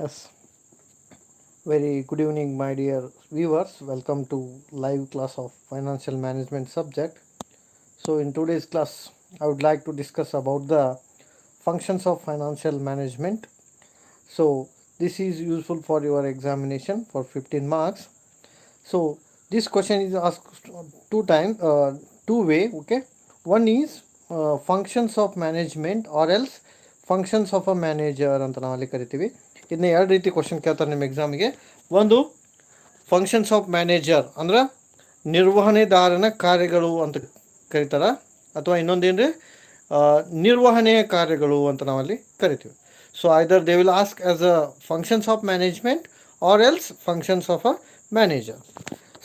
Yes, very good evening, my dear viewers. Welcome to live class of financial management subject. So, in today's class, I would like to discuss about the functions of financial management. So, this is useful for your examination for 15 marks. So, this question is asked two way. Okay, one is functions of management or else functions of a manager ಅಂತ ನಾವಲ್ಲಿ ಕರಿತೀವಿ. ಇದನ್ನ ಎರಡು ರೀತಿ question ಕೇಳ್ತಾರೆ ನಿಮ್ಮ ಎಕ್ಸಾಮಿಗೆ. ಒಂದು functions of manager ಅಂದ್ರೆ ನಿರ್ವಹಣೆದಾರನ ಕಾರ್ಯಗಳು ಅಂತ ಕರೀತಾರ, ಅಥವಾ ಇನ್ನೊಂದೇನ್ರಿ ನಿರ್ವಹಣೆಯ ಕಾರ್ಯಗಳು ಅಂತ ನಾವಲ್ಲಿ ಕರಿತೀವಿ. So either they will ask as a functions of management or else functions of a manager.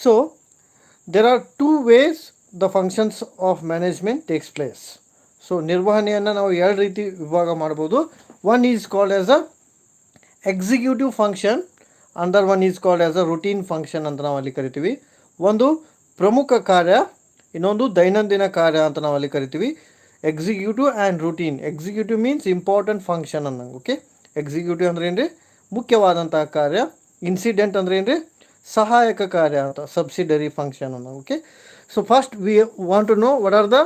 So there are two ways the functions of management takes place. So ನಿರ್ವಹಣೆಯನ್ನು ನಾವು ಎರಡು ರೀತಿ ವಿಭಾಗ ಮಾಡ್ಬೋದು. One is called as a executive function, another one is called as a routine function ಅಂತ ನಾವು ಅಲ್ಲಿ ಕರಿತೀವಿ. ಒಂದು ಪ್ರಮುಖ ಕಾರ್ಯ, ಇನ್ನೊಂದು ದೈನಂದಿನ ಕಾರ್ಯ ಅಂತ ನಾವು ಅಲ್ಲಿ ಕರಿತೀವಿ. Executive and routine. Executive means important function ಅನ್ನಂಗೆ. ಓಕೆ, ಎಕ್ಸಿಕ್ಯೂಟಿವ್ ಅಂದ್ರೆ ಏನ್ರಿ ಮುಖ್ಯವಾದಂತಹ ಕಾರ್ಯ. ಇನ್ಸಿಡೆಂಟ್ ಅಂದ್ರೆ ಏನ್ರಿ ಸಹಾಯಕ ಕಾರ್ಯ ಅಂತ, ಸಬ್ಸಿಡರಿ ಫಂಕ್ಷನ್ ಅನ್ನೋ. Okay, so first we want to know what are the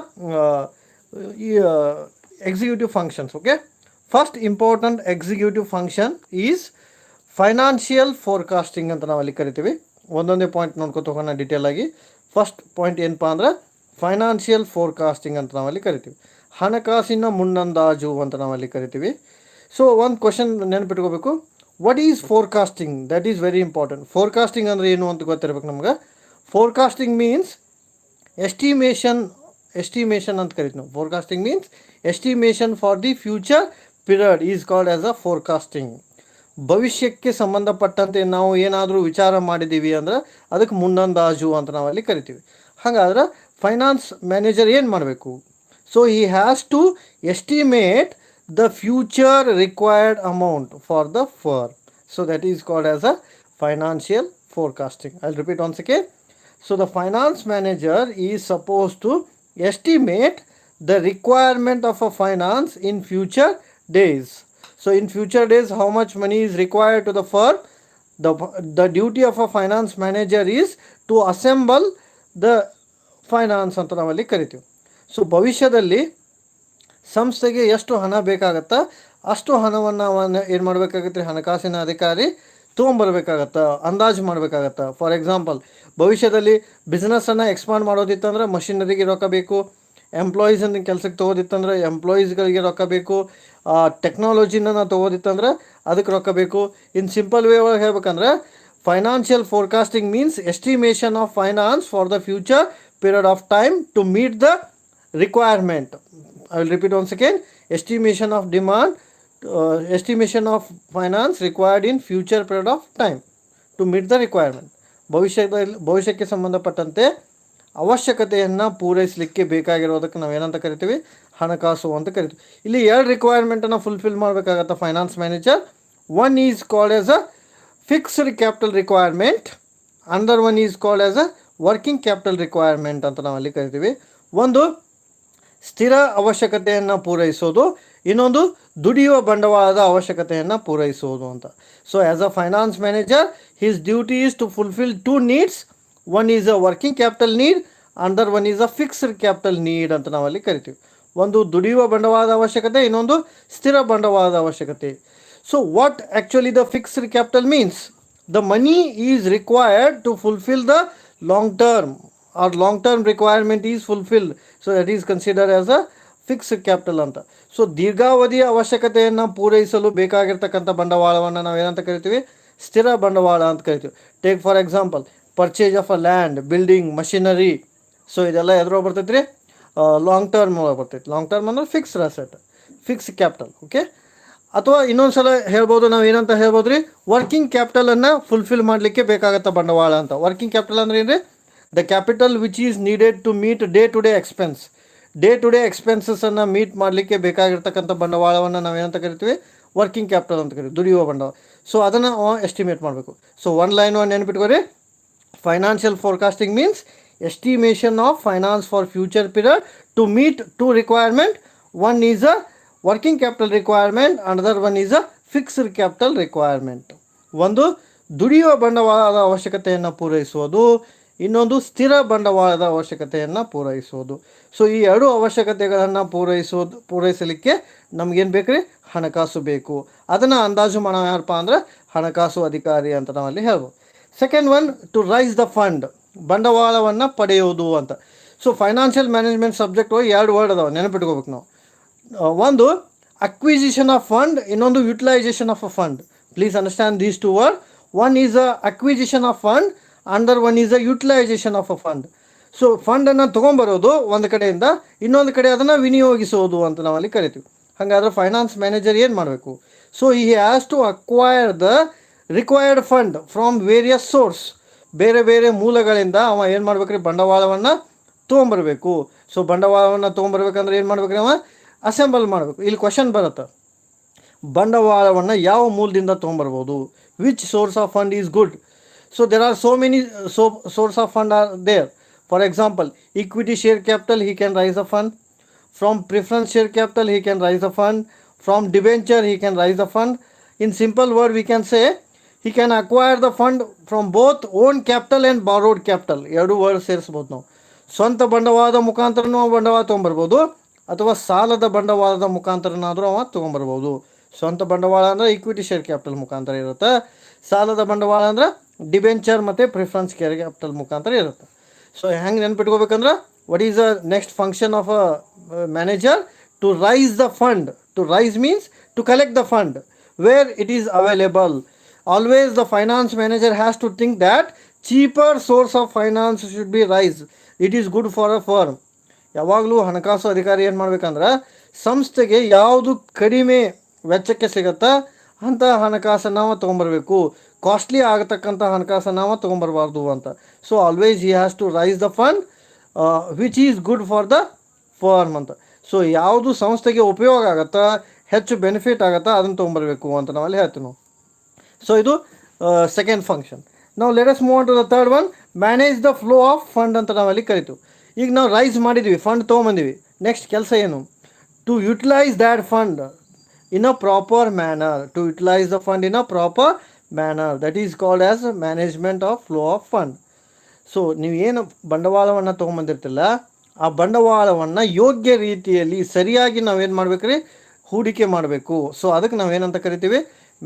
executive functions. Okay, first important executive function is financial forecasting ಅಂತ ನಾವು ಅಲ್ಲಿ ಕರಿತೀವಿ. ಒಂದೊಂದೇ ಪಾಯಿಂಟ್ ನೋಡ್ಕೊತ ಹೋಗೋಣ ಡೀಟೇಲ್ ಆಗಿ. ಫಸ್ಟ್ ಪಾಯಿಂಟ್ ಏನಪ್ಪ ಅಂದ್ರೆ ಫೈನಾನ್ಷಿಯಲ್ ಫೋರ್ಕಾಸ್ಟಿಂಗ್ ಅಂತ ನಾವಲ್ಲಿ ಕರಿತೀವಿ. ಹಣಕಾಸಿನ ಮುನ್ನಂದಾಜು ಅಂತ ನಾವಲ್ಲಿ ಕರಿತೀವಿ. ಸೊ ಒಂದು ಕ್ವಶನ್ ನೆನಪಿಟ್ಕೋಬೇಕು, what is forecasting? That is very important. Forecasting ಅಂದರೆ ಏನು ಅಂತ ಗೊತ್ತಿರ್ಬೇಕು ನಮ್ಗೆ. ಫೋರ್ಕಾಸ್ಟಿಂಗ್ ಮೀನ್ಸ್ ಎಸ್ಟಿಮೇಷನ್ ಅಂತ ಕರಿತೀವಿ ನಾವು. Forecasting means estimation for the future period is called as a forecasting. ಭವಿಷ್ಯಕ್ಕೆ ಸಂಬಂಧಪಟ್ಟಂತೆ ನಾವು ಏನಾದರೂ ವಿಚಾರ ಮಾಡಿದ್ದೀವಿ ಅಂದ್ರೆ ಅದಕ್ಕೆ ಮುನ್ನಂದಾಜು ಅಂತ ನಾವಲ್ಲಿ ಕರಿತೀವಿ. ಹಾಗಾದ್ರೆ ಫೈನಾನ್ಸ್ ಮ್ಯಾನೇಜರ್ ಏನು ಮಾಡಬೇಕು? So he has to estimate the future required amount for the firm. So that is called as a financial forecasting. I'll repeat once again. So the finance manager is supposed to estimate the requirement of a finance in future days. So in future days how much money is required to the firm. The duty of a finance manager is to assemble the finance ಅಂತ ನಾವಲ್ಲಿ ಕರಿತೀವಿ. So ಭವಿಷ್ಯದಲ್ಲಿ ಸಂಸ್ಥೆಗೆ ಎಷ್ಟು ಹಣ ಬೇಕಾಗತ್ತಾ ಅಷ್ಟು ಹಣವನ್ನು ಏನು ಮಾಡಬೇಕಾಗತ್ತೆ, ಹಣಕಾಸಿನ ಅಧಿಕಾರಿ ತೊಗೊಂಬರ್ಬೇಕಾಗತ್ತೆ, ಅಂದಾಜು ಮಾಡಬೇಕಾಗತ್ತೆ. ಫಾರ್ ಎಕ್ಸಾಂಪಲ್, ಭವಿಷ್ಯದಲ್ಲಿ ಬಿಸ್ನೆಸ್ಸನ್ನು ಎಕ್ಸ್ಪಾಂಡ್ ಮಾಡೋದಿತ್ತಂದ್ರೆ ಮಷಿನರಿಗೆ ರೊಕ್ಕ ಬೇಕು, ಎಂಪ್ಲಾಯೀಸನ್ನು ಕೆಲಸಕ್ಕೆ ತೊಗೋದಿತ್ತಂದ್ರೆ ಎಂಪ್ಲಾಯೀಸ್ಗಳಿಗೆ ರೊಕ್ಕ ಬೇಕು, ಟೆಕ್ನಾಲಜಿನ ತೊಗೋದಿತ್ತಂದ್ರೆ ಅದಕ್ಕೆ ರೊಕ್ಕ ಬೇಕು. ಇನ್ ಸಿಂಪಲ್ ವೇ ಒಳಗೆ ಹೇಳ್ಬೇಕಂದ್ರೆ financial forecasting means estimation of finance for the future period of time to meet the requirement. I will repeat once again. Estimation of demand, estimation of finance required in future period of time to meet the requirement. ಭವಿಷ್ಯಕ್ಕೆ ಸಂಬಂಧಪಟ್ಟಂತೆ ಅವಶ್ಯಕತೆಯನ್ನು ಪೂರೈಸಲಿಕ್ಕೆ ಬೇಕಾಗಿರೋದಕ್ಕೆ ನಾವು ಏನಂತ ಕರಿತೀವಿ, ಹಣಕಾಸು ಅಂತ ಕರಿತೀವಿ. ಇಲ್ಲಿ ಎರಡು ರಿಕ್ವೈರ್ಮೆಂಟನ್ನು ಫುಲ್ಫಿಲ್ ಮಾಡಬೇಕಾಗತ್ತೆ finance manager. One is called as a fixed capital requirement, under one is called as a working capital requirement ಅಂತ ನಾವು ಅಲ್ಲಿ ಕರಿತೀವಿ. ಒಂದು ಸ್ಥಿರ ಅವಶ್ಯಕತೆಯನ್ನು ಪೂರೈಸೋದು, ಇನ್ನೊಂದು ದುಡಿಯುವ ಬಂಡವಾಳದ ಅವಶ್ಯಕತೆಯನ್ನು ಪೂರೈಸೋದು ಅಂತ. So as a finance manager his duty is to fulfil two needs. One is a working capital need, another one is a fixed capital need ಅಂತ ನಾವಲ್ಲಿ ಕರಿತೀವಿ. ಒಂದು ದುಡಿಯುವ ಬಂಡವಾಳದ ಅವಶ್ಯಕತೆ, ಇನ್ನೊಂದು ಸ್ಥಿರ ಬಂಡವಾಳದ ಅವಶ್ಯಕತೆ. So what actually the fixed capital means? The money is required to fulfil the long term or long term requirement is fulfilled, so that is considered as a fixed capital ಅಂತ. ಸೊ ದೀರ್ಘಾವಧಿಯ ಅವಶ್ಯಕತೆಯನ್ನು ಪೂರೈಸಲು ಬೇಕಾಗಿರ್ತಕ್ಕಂಥ ಬಂಡವಾಳವನ್ನು ನಾವು ಏನಂತ ಕರಿತೀವಿ, ಸ್ಥಿರ ಬಂಡವಾಳ ಅಂತ ಕರಿತೀವಿ. Take for example purchase of a land, building, machinery. So ಇದೆಲ್ಲ ಎದ್ರೊಳಗೆ ಬರ್ತೈತೆ ರೀ, ಲಾಂಗ್ ಟರ್ಮ್ ಒಳಗೆ ಬರ್ತೈತೆ. ಲಾಂಗ್ ಟರ್ಮ್ ಅಂದ್ರೆ fixed asset, fixed capital. Okay, ಅಥವಾ ಇನ್ನೊಂದು ಸಲ ಹೇಳ್ಬೋದು, ನಾವು ಏನಂತ ಹೇಳ್ಬೋದು ರೀ, ವರ್ಕಿಂಗ್ ಕ್ಯಾಪಿಟಲನ್ನು ಫುಲ್ಫಿಲ್ ಮಾಡಲಿಕ್ಕೆ ಬೇಕಾಗತ್ತ ಬಂಡವಾಳ ಅಂತ. ವರ್ಕಿಂಗ್ ಕ್ಯಾಪಿಟಲ್ ಅಂದ್ರೆ ಏನು ರೀ? The capital which is needed to meet day-to-day expense. Day ಎಕ್ಸ್ಪೆನ್ಸಸ್ಸನ್ನು ಮೀಟ್ ಮಾಡಲಿಕ್ಕೆ ಬೇಕಾಗಿರ್ತಕ್ಕಂಥ ಬಂಡವಾಳವನ್ನು ನಾವೇನಂತ ಕರಿತೀವಿ, ವರ್ಕಿಂಗ್ ಕ್ಯಾಪಿಟಲ್ ಅಂತ ಕರಿತೀವಿ, ದುಡಿಯುವ ಬಂಡವಾಳ. ಸೊ ಅದನ್ನು ಎಸ್ಟಿಮೇಟ್ ಮಾಡಬೇಕು. ಸೊ ಒನ್ ಲೈನ್ ನೆನ್ಪಿಟ್ಕೋರಿ, financial forecasting means estimation of finance for future period to meet two requirement. One is a working capital requirement, another one is a fixed capital requirement. ಒಂದು ದುಡಿಯುವ ಬಂಡವಾಳದ ಅವಶ್ಯಕತೆಯನ್ನು ಪೂರೈಸುವುದು, ಇನ್ನೊಂದು ಸ್ಥಿರ ಬಂಡವಾಳದ ಅವಶ್ಯಕತೆಯನ್ನು ಪೂರೈಸುವುದು. ಸೊ ಈ ಎರಡು ಅವಶ್ಯಕತೆಗಳನ್ನು ಪೂರೈಸಲಿಕ್ಕೆ ನಮಗೇನು ಬೇಕು ರೀ? ಹಣಕಾಸು ಬೇಕು. ಅದನ್ನು ಅಂದಾಜು ಮಾಡೋ ಯಾರಪ್ಪ ಅಂದ್ರೆ ಹಣಕಾಸು ಅಧಿಕಾರಿ ಅಂತ ನಾವಲ್ಲಿ ಹೇಳ್ಬೋದು. Second one, to raise the fund, ಬಂಡವಾಳವನ್ನು ಪಡೆಯುವುದು ಅಂತ. ಸೊ ಫೈನಾನ್ಷಿಯಲ್ ಮ್ಯಾನೇಜ್ಮೆಂಟ್ ಸಬ್ಜೆಕ್ಟ್ ಒಳಗೆ ಎರಡು ವರ್ಡ್ ಅದಾವೆ, ನೆನಪಿಟ್ಕೋಬೇಕು ನಾವು. ಒಂದು ಅಕ್ವಿಸಿಷನ್ ಆಫ್ ಫಂಡ್, ಇನ್ನೊಂದು utilisation of a fund. Please understand these two word. One is a acquisition of fund, another one is a utilisation of a fund. So ಫಂಡನ್ನು ತೊಗೊಂಬರೋದು ಒಂದು ಕಡೆಯಿಂದ, ಇನ್ನೊಂದು ಕಡೆ ಅದನ್ನು ವಿನಿಯೋಗಿಸೋದು ಅಂತ ನಾವಲ್ಲಿ ಕರಿತೀವಿ. ಹಾಗಾದ್ರೆ ಫೈನಾನ್ಸ್ ಮ್ಯಾನೇಜರ್ ಏನು ಮಾಡಬೇಕು? So he has to acquire the required fund from various source. ಬೇರೆ ಬೇರೆ ಮೂಲಗಳಿಂದ ಅವ ಏನು ಮಾಡ್ಬೇಕ್ರಿ? ಬಂಡವಾಳವನ್ನು ತೊಗೊಂಬರ್ಬೇಕು. ಸೊ ಬಂಡವಾಳವನ್ನು ತೊಗೊಂಬರ್ಬೇಕಂದ್ರೆ ಏನು ಮಾಡ್ಬೇಕ್ರಿ? ಅವ ಅಸೆಂಬಲ್ ಮಾಡಬೇಕು. ಇಲ್ಲಿ ಕ್ವಶನ್ ಬರುತ್ತೆ, ಬಂಡವಾಳವನ್ನು ಯಾವ ಮೂಲದಿಂದ ತೊಗೊಂಬರ್ಬೋದು? Which source of fund is good? So there are so many source of fund are there. For example, equity share capital, he can raise a fund. From preference share capital, he can raise a fund. From debenture, he can raise a fund. In simple word, we can say he can acquire the fund from both own capital and borrowed capital. ಎರಡು word ಸೇರಿಸ್ಬೋದು ನಾವು. ಸ್ವಂತ ಬಂಡವಾಳದ ಮುಖಾಂತರನೂ ಬಂಡವಾಳ ತೊಗೊಂಬರ್ಬೋದು, ಅಥವಾ ಸಾಲದ ಬಂಡವಾಳದ ಮುಖಾಂತರನಾದರೂ ಅವ ತೊಗೊಂಬರ್ಬೋದು. ಸ್ವಂತ ಬಂಡವಾಳ ಅಂದರೆ ಈಕ್ವಿಟಿ ಶೇರ್ ಕ್ಯಾಪಿಟಲ್ ಮುಖಾಂತರ ಇರುತ್ತೆ. ಸಾಲದ ಬಂಡವಾಳ ಅಂದ್ರೆ ಡಿಬೆಂಚರ್ ಮತ್ತು ಪ್ರಿಫರೆನ್ಸ್ ಶೇರ್ ಕ್ಯಾಪಿಟಲ್ ಮುಖಾಂತರ ಇರುತ್ತೆ. ಸೊ ಹೆಂಗೆ ನೆನ್ಪಿಟ್ಕೋಬೇಕಂದ್ರೆ, what is the next function of a manager? To raise the fund. To raise means to collect the fund where it is available. Always the finance manager has to think that cheaper source of finance should be raised. It is good for a firm. ಯಾವಾಗಲೂ ಹಣಕಾಸು ಅಧಿಕಾರಿ ಏನು ಮಾಡ್ಬೇಕಂದ್ರೆ, ಸಂಸ್ಥೆಗೆ ಯಾವುದು ಕಡಿಮೆ ವೆಚ್ಚಕ್ಕೆ ಸಿಗುತ್ತಾ ಅಂಥ ಹಣಕಾಸನ್ನು ನಾವು ತೊಗೊಂಬರ್ಬೇಕು. ಕಾಸ್ಟ್ಲಿ ಆಗತಕ್ಕಂಥ ಹಣಕಾಸನ್ನು ನಾವು ತೊಗೊಂಬರ್ಬಾರ್ದು ಅಂತ. So always he has to raise the fund which is good for the firm ಅಂತ. ಸೊ ಯಾವುದು ಸಂಸ್ಥೆಗೆ ಉಪಯೋಗ ಆಗುತ್ತಾ, ಹೆಚ್ಚು ಬೆನಿಫಿಟ್ ಆಗುತ್ತಾ, ಅದನ್ನು ತೊಗೊಂಬರ್ಬೇಕು ಅಂತ ನಾವಲ್ಲಿ ಹೇಳ್ತೀವಿ ನಾವು. ಸೊ ಇದು ಸೆಕೆಂಡ್ ಫಂಕ್ಷನ್. ನಾವು let us move on to the third one, manage the flow of fund ಅಂತ ನಾವಲ್ಲಿ ಕರಿತೀವಿ. ಈಗ ನಾವು ರೈಸ್ ಮಾಡಿದ್ವಿ, ಫಂಡ್ ತೊಗೊಂಬಂದಿವಿ. ನೆಕ್ಸ್ಟ್ ಕೆಲಸ ಏನು? To utilise that fund in a proper manner. To utilize the fund in a proper manner, that is called as management of flow of fund. So ನೀವೇನು ಬಂಡವಾಳವನ್ನು ತೊಗೊಂಬಂದಿರ್ತಿಲ್ಲ, ಆ ಬಂಡವಾಳವನ್ನು ಯೋಗ್ಯ ರೀತಿಯಲ್ಲಿ ಸರಿಯಾಗಿ ನಾವೇನು ಮಾಡ್ಬೇಕ್ರಿ? ಹೂಡಿಕೆ ಮಾಡಬೇಕು. ಸೊ ಅದಕ್ಕೆ ನಾವೇನಂತ ಕರಿತೀವಿ?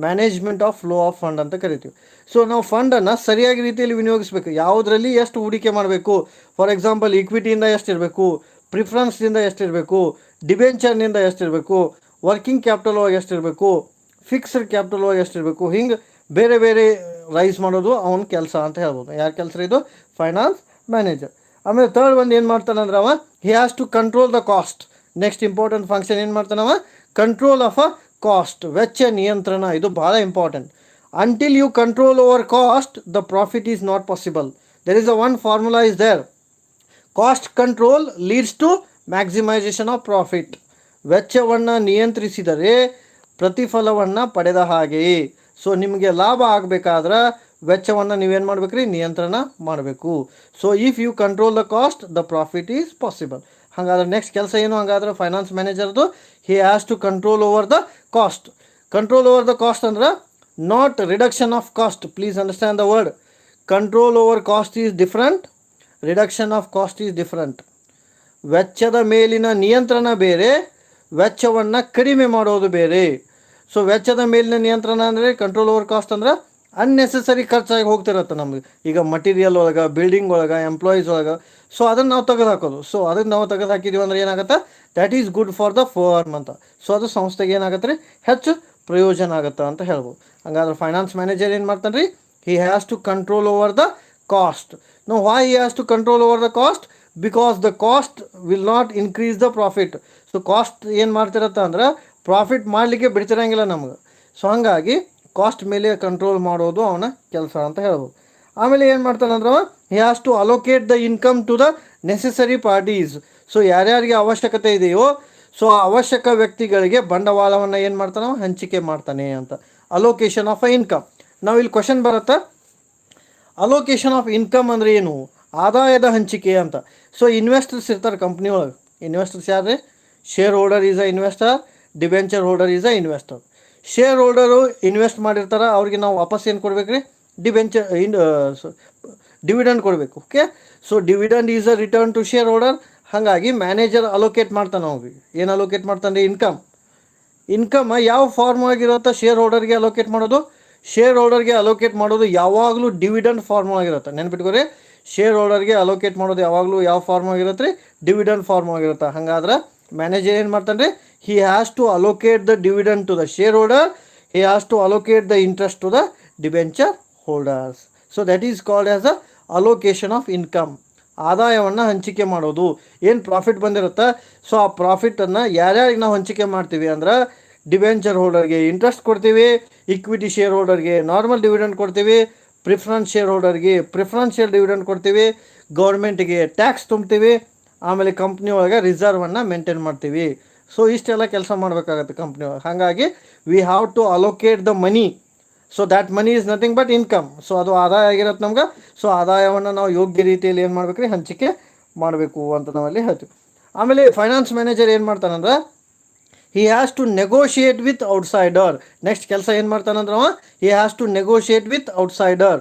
Management of flow of fund ಅಂತ ಕರಿತೀವಿ. ಸೊ ನಾವು ಫಂಡನ್ನು ಸರಿಯಾಗಿ ರೀತಿಯಲ್ಲಿ ವಿನಿಯೋಗಿಸಬೇಕು. ಯಾವುದರಲ್ಲಿ ಎಷ್ಟು ಹೂಡಿಕೆ ಮಾಡಬೇಕು? ಫಾರ್ ಎಕ್ಸಾಂಪಲ್, ಈಕ್ವಿಟಿಯಿಂದ ಎಷ್ಟಿರಬೇಕು, ಪ್ರಿಫರೆನ್ಸ್ನಿಂದ ಎಷ್ಟಿರಬೇಕು, ಡಿಬೆಂಚರ್ನಿಂದ ಎಷ್ಟಿರಬೇಕು, ವರ್ಕಿಂಗ್ ಕ್ಯಾಪಿಟಲ್ ಒಳಗೆ ಎಷ್ಟಿರಬೇಕು, ಫಿಕ್ಸ್ಡ್ ಕ್ಯಾಪಿಟಲ್ ಒಳಗೆ ಎಷ್ಟಿರಬೇಕು, ಹಿಂಗೆ ಬೇರೆ ಬೇರೆ ರೈಸ್ ಮಾಡೋದು ಅವನ ಕೆಲಸ ಅಂತ ಹೇಳ್ಬೋದು. ಯಾರ ಕೆಲಸ ಇದು? Finance manager. ಆಮೇಲೆ ಥರ್ಡ್ ಒಂದು ಏನು ಮಾಡ್ತಾನಂದ್ರೆ ಅವ he has to control the cost. Next important function ಏನು ಮಾಡ್ತಾನವ? ಕಂಟ್ರೋಲ್ ಆಫ್ ಅ ಕಾಸ್ಟ್, ವೆಚ್ಚ ನಿಯಂತ್ರಣ. ಇದು ಭಾಳ important. Until you control over cost, the profit is not possible. There is a one formula is there. Cost control leads to maximisation of profit. ವೆಚ್ಚವನ್ನು ನಿಯಂತ್ರಿಸಿದರೆ ಪ್ರತಿಫಲವನ್ನು ಪಡೆದ ಹಾಗೆಯೇ. ಸೊ ನಿಮಗೆ ಲಾಭ ಆಗಬೇಕಾದ್ರೆ ವೆಚ್ಚವನ್ನು ನೀವೇನು ಮಾಡ್ಬೇಕ್ರಿ? ನಿಯಂತ್ರಣ ಮಾಡಬೇಕು. So if you control the cost, the profit is possible. ಹಾಗಾದ್ರೆ ನೆಕ್ಸ್ಟ್ ಕೆಲಸ ಏನು? ಹಾಗಾದ್ರೆ ಫೈನಾನ್ಸ್ ಮ್ಯಾನೇಜರ್ದು he has to control over the cost. Control over the cost ಅಂದ್ರೆ not reduction of cost. Please understand the word. Control over cost is different, reduction of cost is different. ವೆಚ್ಚದ ಮೇಲಿನ ನಿಯಂತ್ರಣ ಬೇರೆ, ವೆಚ್ಚವನ್ನು ಕಡಿಮೆ ಮಾಡೋದು ಬೇರೆ. ಸೊ ವೆಚ್ಚದ ಮೇಲಿನ ನಿಯಂತ್ರಣ ಅಂದರೆ ಕಂಟ್ರೋಲ್ ಓವರ್ ಕಾಸ್ಟ್ ಅಂದ್ರೆ ಅನ್ನೆಸೆಸರಿ ಖರ್ಚಾಗಿ ಹೋಗ್ತಿರತ್ತೆ ನಮಗೆ. ಈಗ ಮಟೀರಿಯಲ್ ಒಳಗೆ, ಬಿಲ್ಡಿಂಗ್ ಒಳಗೆ, ಎಂಪ್ಲಾಯೀಸ್ ಒಳಗೆ. ಸೊ ಅದನ್ನು ನಾವು ತೆಗೆದು ಹಾಕೋದು. ಸೊ ಅದಕ್ಕೆ ನಾವು ತೆಗೆದು ಹಾಕಿದ್ದೀವಿ ಅಂದ್ರೆ ಏನಾಗುತ್ತೆ? That is good for the firm ಅಂತ. ಸೊ ಅದು ಸಂಸ್ಥೆಗೆ ಏನಾಗುತ್ತೆ ರೀ? ಹೆಚ್ಚು ಪ್ರಯೋಜನ ಆಗುತ್ತೆ ಅಂತ ಹೇಳ್ಬೋದು. ಹಾಗಾದ್ರೆ ಫೈನಾನ್ಸ್ ಮ್ಯಾನೇಜರ್ ಏನು ಮಾಡ್ತಾನೆ ರೀ? He has to control over the cost. No why he has to control over the cost? Because the cost will not increase the profit. So cost ಏನು ಮಾಡ್ತಿರತ್ತೆ ಅಂದ್ರೆ ಪ್ರಾಫಿಟ್ ಮಾಡಲಿಕ್ಕೆ ಬಿಡ್ತಿರಂಗಿಲ್ಲ ನಮ್ಗೆ. ಸೊ ಹಾಗಾಗಿ ಕಾಸ್ಟ್ ಮೇಲೆ ಕಂಟ್ರೋಲ್ ಮಾಡೋದು ಅವನ ಕೆಲಸ ಅಂತ ಹೇಳ್ಬೋದು. ಆಮೇಲೆ ಏನು ಮಾಡ್ತಾನಂದ್ರೆ he has to allocate the income to the necessary parties. So ಯಾರ್ಯಾರಿಗೆ ಅವಶ್ಯಕತೆ ಇದೆಯೋ ಸೊ ಆ ಅವಶ್ಯಕ ವ್ಯಕ್ತಿಗಳಿಗೆ ಬಂಡವಾಳವನ್ನು ಏನು ಮಾಡ್ತಾನೆ? ಹಂಚಿಕೆ ಮಾಡ್ತಾನೆ ಅಂತ. Allocation of a income. ನಾವು ಇಲ್ಲಿ ಕ್ವಶನ್ ಬರುತ್ತೆ, ಅಲೋಕೇಶನ್ ಆಫ್ ಇನ್ಕಮ್ ಅಂದರೆ ಏನು? ಆದಾಯದ ಹಂಚಿಕೆ ಅಂತ. ಸೊ ಇನ್ವೆಸ್ಟರ್ಸ್ ಇರ್ತಾರೆ ಕಂಪ್ನಿ ಒಳಗೆ. ಇನ್ವೆಸ್ಟರ್ಸ್ ಯಾರು ರೀ? Share holder is a investor, debenture holder is a investor. Share holder invest ಮಾಡಿರ್ತಾರೆ, ಅವ್ರಿಗೆ ನಾವು ವಾಪಸ್ ಏನು ಕೊಡ್ಬೇಕು ರೀ? ಡಿಬೆಂಚರ್ ಡಿವಿಡೆಂಡ್ ಕೊಡಬೇಕು. Okay, so dividend is a return to share holder. ಹಾಗಾಗಿ ಮ್ಯಾನೇಜರ್ ಅಲೋಕೇಟ್ ಮಾಡ್ತಾನೆ ಅವ್ರಿಗೆ. ಏನು ಅಲೋಕೇಟ್ ಮಾಡ್ತಾನೆ ರೀ? ಇನ್ಕಮ್ ಯಾವ ಫಾರ್ಮ್ ಆಗಿರುತ್ತೆ ಶೇರ್ ಹೋಲ್ಡರ್ಗೆ ಅಲೋಕೇಟ್ ಮಾಡೋದು? ಶೇರ್ ಹೋಲ್ಡರ್ಗೆ ಅಲೋಕೇಟ್ ಮಾಡೋದು ಯಾವಾಗಲೂ ಡಿವಿಡೆಂಡ್ ಫಾರ್ಮ್ ಆಗಿರುತ್ತೆ. ನೆನ್ಪಿಟ್ಕೋರಿ, ಶೇರ್ ಹೋಲ್ಡರ್ಗೆ ಅಲೋಕೇಟ್ ಮಾಡೋದು ಯಾವಾಗಲೂ ಯಾವ ಫಾರ್ಮ್ ಆಗಿರುತ್ತೆ ರೀ? ಡಿವಿಡೆಂಡ್ ಫಾರ್ಮ್ ಆಗಿರುತ್ತೆ. ಹಾಗಾದ್ರೆ ಮ್ಯಾನೇಜರ್ ಏನು ಮಾಡ್ತಾನೆ ರೀ? He has to allocate the dividend to the share holder, he has to allocate the interest to the debenture holders. So that is called as a allocation of income. ಆದಾಯವನ್ನು ಹಂಚಿಕೆ ಮಾಡೋದು. ಏನು profit ಬಂದಿರುತ್ತೆ, so ಆ ಪ್ರಾಫಿಟನ್ನು ಯಾರ್ಯಾರಿಗೆ ನಾವು ಹಂಚಿಕೆ ಮಾಡ್ತೀವಿ ಅಂದ್ರೆ, ಡಿಬೆಂಚರ್ ಹೋಲ್ಡರ್ಗೆ ಇಂಟ್ರೆಸ್ಟ್ ಕೊಡ್ತೀವಿ, ಇಕ್ವಿಟಿ ಶೇರ್ ಹೋಲ್ಡರ್ಗೆ ನಾರ್ಮಲ್ ಡಿವಿಡೆಂಡ್ ಕೊಡ್ತೀವಿ, ಪ್ರಿಫರೆನ್ಸ್ ಶೇರ್ ಹೋಲ್ಡರ್ಗೆ ಪ್ರಿಫರೆನ್ಷಿಯಲ್ ಡಿವಿಡೆಂಡ್ ಕೊಡ್ತೀವಿ, ಗೌರ್ಮೆಂಟಿಗೆ ಟ್ಯಾಕ್ಸ್ ತುಂಬ್ತೀವಿ, ಆಮೇಲೆ ಕಂಪ್ನಿ ಒಳಗೆ ರಿಸರ್ವನ್ನು ಮೇಂಟೈನ್ ಮಾಡ್ತೀವಿ. ಸೊ ಇಷ್ಟೆಲ್ಲ ಕೆಲಸ ಮಾಡಬೇಕಾಗತ್ತೆ ಕಂಪ್ನಿ ಒಳಗೆ. ಹಾಗಾಗಿ we have to allocate the money. So that money is nothing but income. So ಅದು ಆದಾಯ ಆಗಿರುತ್ತೆ ನಮ್ಗೆ. ಸೊ ಆದಾಯವನ್ನು ನಾವು ಯೋಗ್ಯ ರೀತಿಯಲ್ಲಿ ಏನು ಮಾಡ್ಬೇಕು ರೀ? ಹಂಚಿಕೆ ಮಾಡಬೇಕು ಅಂತ ನಾವಲ್ಲಿ ಹೇಳ್ತೀವಿ. ಆಮೇಲೆ ಫೈನಾನ್ಸ್ ಮ್ಯಾನೇಜರ್ ಏನು ಮಾಡ್ತಾನಂದ್ರೆ, he has to negotiate with outsider. Next ಕೆಲಸ ಏನು ಮಾಡ್ತಾನಂದ್ರೆ he has to negotiate with outsider.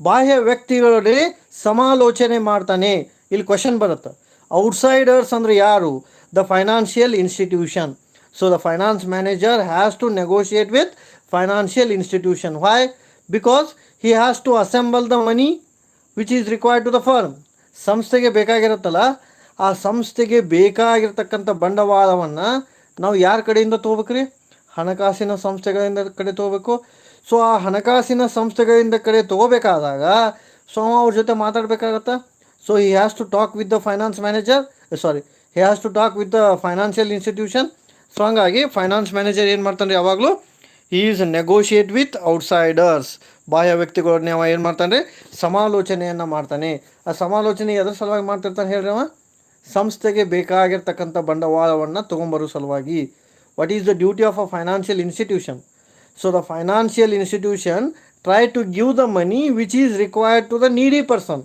ಬಾಹ್ಯ ವ್ಯಕ್ತಿಗಳಲ್ಲಿ ಸಮಾಲೋಚನೆ ಮಾಡ್ತಾನೆ. ಇಲ್ಲಿ ಕ್ವಶನ್ ಬರುತ್ತೆ, ಔಟ್ಸೈಡರ್ಸ್ ಅಂದರೆ ಯಾರು? The financial institution. So the finance manager has to negotiate with financial institution. Why? Because he has to assemble the money which is required to the firm. ಸಂಸ್ಥೆಗೆ ಬೇಕಾಗಿರುತ್ತಲ್ಲ, ಆ ಸಂಸ್ಥೆಗೆ ಬೇಕಾಗಿರ್ತಕ್ಕಂಥ ಬಂಡವಾಳವನ್ನು ನಾವು ಯಾರ ಕಡೆಯಿಂದ ತೊಗೋಬೇಕು ರೀ? ಹಣಕಾಸಿನ ಸಂಸ್ಥೆಗಳಿಂದ ಕಡೆ ತೊಗೋಬೇಕು. ಸೊ ಆ ಹಣಕಾಸಿನ ಸಂಸ್ಥೆಗಳಿಂದ ಕಡೆ ತೊಗೋಬೇಕಾದಾಗ ಸೊ ಅವ್ರ ಜೊತೆ ಮಾತಾಡಬೇಕಾಗತ್ತಾ. So he has to talk with the finance manager, he has to talk with the financial institution. So ಹಂಗಾಗಿ ಫೈನಾನ್ಸ್ ಮ್ಯಾನೇಜರ್ ಏನು ಮಾಡ್ತಾನೆ ಯಾವಾಗಲೂ? He is negotiate with outsiders. ಬಾಹ್ಯ ವ್ಯಕ್ತಿಗಳನ್ನ ಅವ ಏನು ಮಾಡ್ತಾನೆ ರೀ? ಸಮಾಲೋಚನೆಯನ್ನು ಮಾಡ್ತಾನೆ. ಆ ಸಮಾಲೋಚನೆ ಎದ್ರ ಸಲುವಾಗಿ ಮಾಡ್ತಿರ್ತಾನೆ ಹೇಳ್ರಿ ಅವ? ಸಂಸ್ಥೆಗೆ ಬೇಕಾಗಿರ್ತಕ್ಕಂಥ ಬಂಡವಾಳವನ್ನು ತೊಗೊಂಬರೋ ಸಲುವಾಗಿ. What is the duty of a financial institution? So the financial institution try to give the money which is required to the needy person.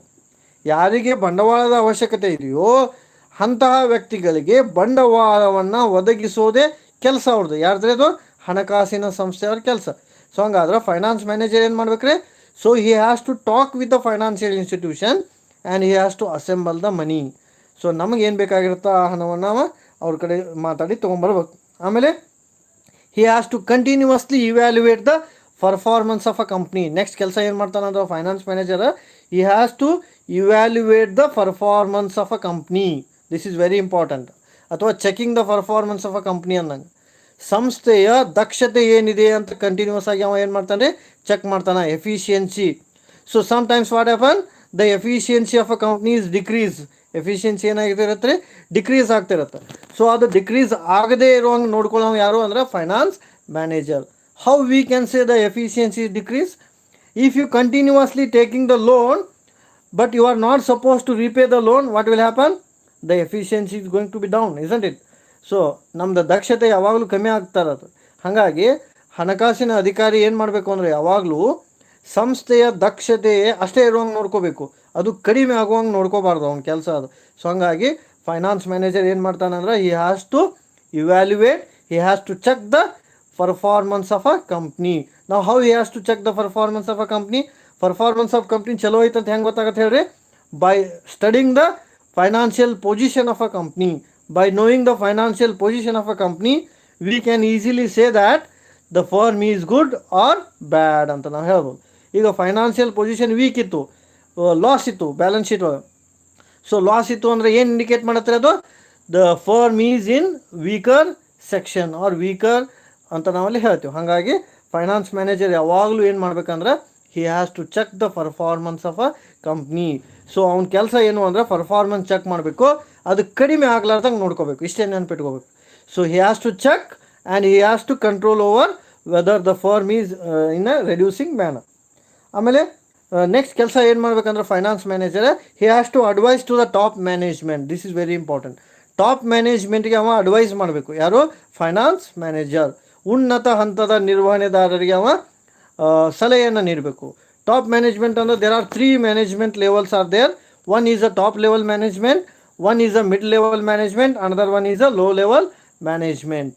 ಯಾರಿಗೆ ಬಂಡವಾಳದ ಅವಶ್ಯಕತೆ ಇದೆಯೋ ಅಂತಹ ವ್ಯಕ್ತಿಗಳಿಗೆ ಬಂಡವಾಳವನ್ನು ಒದಗಿಸೋದೇ ಕೆಲಸ ಅವ್ರದ್ದು. ಯಾರ್ದ್ರೆ ಅದು? ಹಣಕಾಸಿನ ಸಂಸ್ಥೆಯವ್ರ ಕೆಲಸ. ಸೊ ಹಂಗಾದ್ರೆ ಫೈನಾನ್ಸ್ ಮ್ಯಾನೇಜರ್ ಏನು ಮಾಡ್ಬೇಕ್ರಿ? So he has to talk with the financial institution and he has to assemble the money. So ನಮಗೇನು ಬೇಕಾಗಿರುತ್ತೋ ಆ ಹಣವನ್ನು ಅವ್ರ ಕಡೆ ಮಾತಾಡಿ ತೊಗೊಂಬರ್ಬೇಕು. ಆಮೇಲೆ he has to continuously evaluate the performance of a company. Next ಕೆಲಸ ಏನು ಮಾಡ್ತಾನಂದ್ರೆ finance manager, he has to evaluate the performance of a company. This is very important. ಅಥವಾ checking the performance of a company ಅನ್ನಂಗೆ. ಸಂಸ್ಥೆಯ ದಕ್ಷತೆ ಏನಿದೆ ಅಂತ continuous ಆಗಿ ಅವ ಏನು ಮಾಡ್ತಾನೆ? ಚೆಕ್ ಮಾಡ್ತಾನೆ. Efficiency. So sometimes what happen? The efficiency of a company is decrease. Efficiency ಏನಾಗಿರುತ್ತೆ? ಡಿಕ್ರೀಸ್ ಆಗ್ತಿರುತ್ತೆ. ಸೊ ಅದು ಡಿಕ್ರೀಸ್ ಆಗದೇ ಇರುವಂಗೆ ನೋಡ್ಕೊಳ್ಳೋ ಯಾರು ಅಂದ್ರೆ finance manager. How we can say the efficiency is decrease? If you continuously taking the loan but you are not suppose to repay the loan, what will happen? The efficiency is going to be down, isn't it? So ನಮ್ಮದು ದಕ್ಷತೆ ಯಾವಾಗಲೂ ಕಮ್ಮಿ ಆಗ್ತಾ ಇರೋದು. ಹಾಗಾಗಿ ಹಣಕಾಸಿನ ಅಧಿಕಾರಿ ಏನು ಮಾಡಬೇಕು ಅಂದರೆ ಯಾವಾಗಲೂ ಸಂಸ್ಥೆಯ ದಕ್ಷತೆ ಅಷ್ಟೇ ಇರುವಂಗೆ ನೋಡ್ಕೋಬೇಕು, ಅದು ಕಡಿಮೆ ಆಗುವಂಗೆ ನೋಡ್ಕೋಬಾರ್ದು ಅವ್ನ ಕೆಲಸ ಅದು. ಸೊ ಹಂಗಾಗಿ ಫೈನಾನ್ಸ್ ಮ್ಯಾನೇಜರ್ ಏನು ಮಾಡ್ತಾನಂದ್ರೆ he has to evaluate, he has to check the performance of a company. ನಾವು how he has to check the performance of a company? Performance of company ಚಲೋ ಐತಂತ ಹೆಂಗೆ ಗೊತ್ತಾಗತ್ತೆ ಹೇಳ್ರಿ? By studying the financial position of a company. By knowing the financial position of a company, we can easily say that the firm is good or bad ಅಂತ ನಾವು ಹೇಳ್ಬೋದು. ಈಗ financial position weak ಇತ್ತು, ಲಾಸ್ ಇತ್ತು balance sheet ಒಳಗೆ. So loss ಇತ್ತು ಅಂದರೆ ಏನು ಇಂಡಿಕೇಟ್ ಮಾಡುತ್ತೆ ಅದು? The firm is in weaker section or weaker ಅಂತ ನಾವಲ್ಲಿ ಹೇಳ್ತೀವಿ. ಹಾಗಾಗಿ ಫೈನಾನ್ಸ್ ಮ್ಯಾನೇಜರ್ ಯಾವಾಗಲೂ ಏನು ಮಾಡ್ಬೇಕಂದ್ರೆ he has to check the performance of a company. So ಅವ್ನ ಕೆಲಸ ಏನು ಅಂದರೆ ಪರ್ಫಾರ್ಮೆನ್ಸ್ ಚೆಕ್ ಮಾಡಬೇಕು, ಅದು ಕಡಿಮೆ ಆಗ್ಲಾರ್ದಂಗೆ ನೋಡ್ಕೋಬೇಕು, ಇಷ್ಟೇ ನೆನ್ಪಿಟ್ಕೋಬೇಕು. So he has to check and he has to control over whether the firm is in a reducing manner. ಆಮೇಲೆ ನೆಕ್ಸ್ಟ್ ಕೆಲಸ ಏನು ಮಾಡ್ಬೇಕಂದ್ರೆ finance manager he has to advise to the top management. This is very important. Top ಮ್ಯಾನೇಜ್ಮೆಂಟ್ಗೆ ಅವ advise ಮಾಡಬೇಕು. ಯಾರು? Finance manager. ಉನ್ನತ ಹಂತದ ನಿರ್ವಹಣೆದಾರರಿಗೆ ಅವ ಸಲಹೆಯನ್ನು ನೀಡಬೇಕು. ಟಾಪ್ ಮ್ಯಾನೇಜ್ಮೆಂಟ್ ಅಂದರೆ there are 3 management levels are there. One is a top level management, one is a mid level management, another one is a low level management.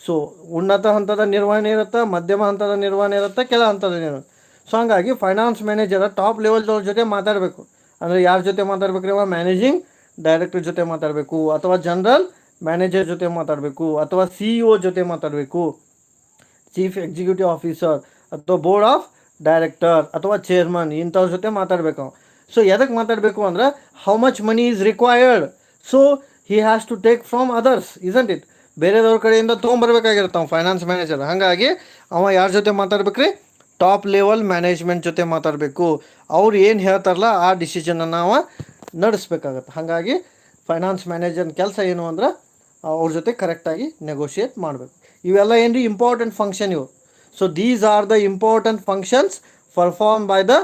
So ಉನ್ನತ ಹಂತದ ನಿರ್ವಹಣೆ ಇರುತ್ತೆ, ಮಧ್ಯಮ ಹಂತದ ನಿರ್ವಹಣೆ ಇರುತ್ತೆ, ಕೆಳ ಹಂತದ ನಿರ್ವಹಣೆ. ಸೊ ಹಂಗಾಗಿ ಫೈನಾನ್ಸ್ ಮ್ಯಾನೇಜರ್ ಟಾಪ್ ಲೆವೆಲ್ದವ್ರ ಜೊತೆ ಮಾತಾಡಬೇಕು. ಅಂದರೆ ಯಾರ ಜೊತೆ ಮಾತಾಡ್ಬೇಕ್ರಿ? ಮ್ಯಾನೇಜಿಂಗ್ ಡೈರೆಕ್ಟರ್ ಜೊತೆ ಮಾತಾಡಬೇಕು, ಅಥವಾ ಜನರಲ್ ಮ್ಯಾನೇಜರ್ ಜೊತೆ ಮಾತಾಡಬೇಕು, ಅಥವಾ CEO ಜೊತೆ ಮಾತಾಡಬೇಕು, ಚೀಫ್ ಎಕ್ಸಿಕ್ಯೂಟಿವ್ ಆಫೀಸರ್ ಅಥವಾ ಬೋರ್ಡ್ ಆಫ್ ಡೈರೆಕ್ಟರ್ ಅಥವಾ ಚೇರ್ಮನ್ ಇಂಥವ್ರ ಜೊತೆ ಮಾತಾಡಬೇಕು. ಸೊ ಎದಕ್ಕೆ ಮಾತಾಡಬೇಕು ಅಂದ್ರೆ how much money is required, so he has to take from others, isn't it? ಬೇರೆದವ್ರ ಕಡೆಯಿಂದ ತೊಗೊಂಬರ್ಬೇಕಾಗಿರುತ್ತೆ ಅವ್ನು ಫೈನಾನ್ಸ್ ಮ್ಯಾನೇಜರ್. ಹಾಗಾಗಿ ಅವ ಯಾರ ಜೊತೆ ಮಾತಾಡ್ಬೇಕ್ರಿ? ಟಾಪ್ ಲೆವೆಲ್ ಮ್ಯಾನೇಜ್ಮೆಂಟ್ ಜೊತೆ ಮಾತಾಡಬೇಕು. ಅವ್ರು ಏನು ಹೇಳ್ತಾರಲ್ಲ ಆ ಡಿಸಿಷನನ್ನು ನಾವು ನಡೆಸ್ಬೇಕಾಗತ್ತೆ. ಹಾಗಾಗಿ ಫೈನಾನ್ಸ್ ಮ್ಯಾನೇಜರ್ನ ಕೆಲಸ ಏನು ಅಂದ್ರೆ ಅವ್ರ ಜೊತೆ ಕರೆಕ್ಟಾಗಿ ನೆಗೋಷಿಯೇಟ್ ಮಾಡಬೇಕು. ಇವೆಲ್ಲ ಏನು ರೀ ಇಂಪಾರ್ಟೆಂಟ್ ಫಂಕ್ಷನ್ ಇವು. So these are the important functions perform by the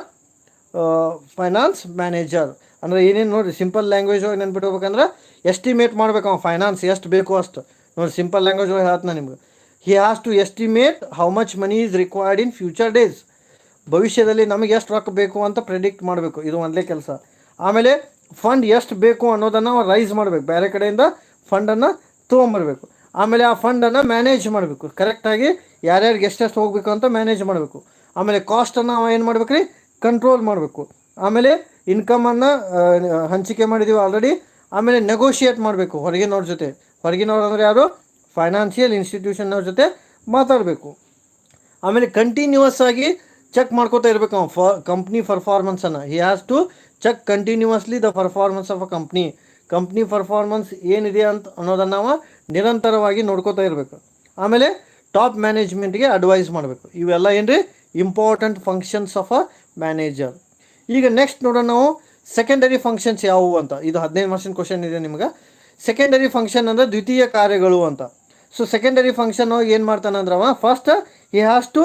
finance manager. ಅಂದರೆ ಏನೇನು ನೋಡಿರಿ, ಸಿಂಪಲ್ ಲ್ಯಾಂಗ್ವೇಜ್ ಒಳಗೆ ನೆನ್ಪಿಟ್ಕೋಬೇಕಂದ್ರೆ ಎಸ್ಟಿಮೇಟ್ ಮಾಡ್ಬೇಕು ಅವ್ನು ಫೈನಾನ್ಸ್ ಎಷ್ಟು ಬೇಕು ಅಷ್ಟು. ನೋಡಿ ಸಿಂಪಲ್ ಲ್ಯಾಂಗ್ವೇಜ್ ಒಳಗೆ ಹೇಳ್ತಾನೆ ನಿಮ್ಗೆ, he has to estimate how much money is required in future days. ಭವಿಷ್ಯದಲ್ಲಿ ನಮಗೆ ಎಷ್ಟು ರೊಕ್ಕ ಬೇಕು ಅಂತ ಪ್ರೆಡಿಕ್ಟ್ ಮಾಡಬೇಕು, ಇದು ಒಂದೇ ಕೆಲಸ. ಆಮೇಲೆ ಫಂಡ್ ಎಷ್ಟು ಬೇಕು ಅನ್ನೋದನ್ನು ರೈಸ್ ಮಾಡಬೇಕು, ಬೇರೆ ಕಡೆಯಿಂದ ಫಂಡನ್ನು ತೊಗೊಂಬರ್ಬೇಕು. ಆಮೇಲೆ ಆ ಫಂಡನ್ನು ಮ್ಯಾನೇಜ್ ಮಾಡಬೇಕು, ಕರೆಕ್ಟಾಗಿ ಯಾರ್ಯಾರಿಗೆ ಎಷ್ಟೆಷ್ಟು ಹೋಗಬೇಕು ಅಂತ ಮ್ಯಾನೇಜ್ ಮಾಡಬೇಕು. ಆಮೇಲೆ ಕಾಸ್ಟನ್ನು ಏನು ಮಾಡ್ಬೇಕು ರೀ? ಕಂಟ್ರೋಲ್ ಮಾಡಬೇಕು. ಆಮೇಲೆ ಇನ್ಕಮನ್ನು ಹಂಚಿಕೆ ಮಾಡಿದ್ದೀವಿ ಆಲ್ರೆಡಿ. ಆಮೇಲೆ ನೆಗೋಷಿಯೇಟ್ ಮಾಡಬೇಕು ಹೊರಗಿನವ್ರ ಜೊತೆ. ಹೊರಗಿನವ್ರು ಅಂದರೆ ಯಾರು? ಫೈನಾನ್ಷಿಯಲ್ ಇನ್ಸ್ಟಿಟ್ಯೂಷನ್ನವ್ರ ಜೊತೆ ಮಾತಾಡಬೇಕು. ಆಮೇಲೆ ಕಂಟಿನ್ಯೂಯಸ್ ಆಗಿ ಚೆಕ್ ಮಾಡ್ಕೋತಾ ಇರಬೇಕು ಅವ್ನು ಕಂಪ್ನಿ ಪರ್ಫಾರ್ಮೆನ್ಸನ್ನು. He has to check continuously the performance of a company performance ಏನಿದೆ ಅಂತ ಅನ್ನೋದನ್ನು ನಾವು ನಿರಂತರವಾಗಿ ನೋಡ್ಕೋತಾ ಇರಬೇಕು. ಆಮೇಲೆ ಟಾಪ್ ಮ್ಯಾನೇಜ್ಮೆಂಟ್ಗೆ ಅಡ್ವೈಸ್ ಮಾಡಬೇಕು. ಇವೆಲ್ಲ ಏನು ರೀ important functions of a manager. ಈಗ ನೆಕ್ಸ್ಟ್ ನೋಡೋಣ ನಾವು ಸೆಕೆಂಡರಿ ಫಂಕ್ಷನ್ಸ್ ಯಾವುವು ಅಂತ. ಇದು 15 ಕ್ವಶನ್ ಇದೆ ನಿಮ್ಗೆ. ಸೆಕೆಂಡರಿ ಫಂಕ್ಷನ್ ಅಂದರೆ ದ್ವಿತೀಯ ಕಾರ್ಯಗಳು ಅಂತ. ಸೊ ಸೆಕೆಂಡರಿ ಫಂಕ್ಷನ್ ಏನು ಮಾಡ್ತಾನೆ ಅಂದ್ರೆ first he has to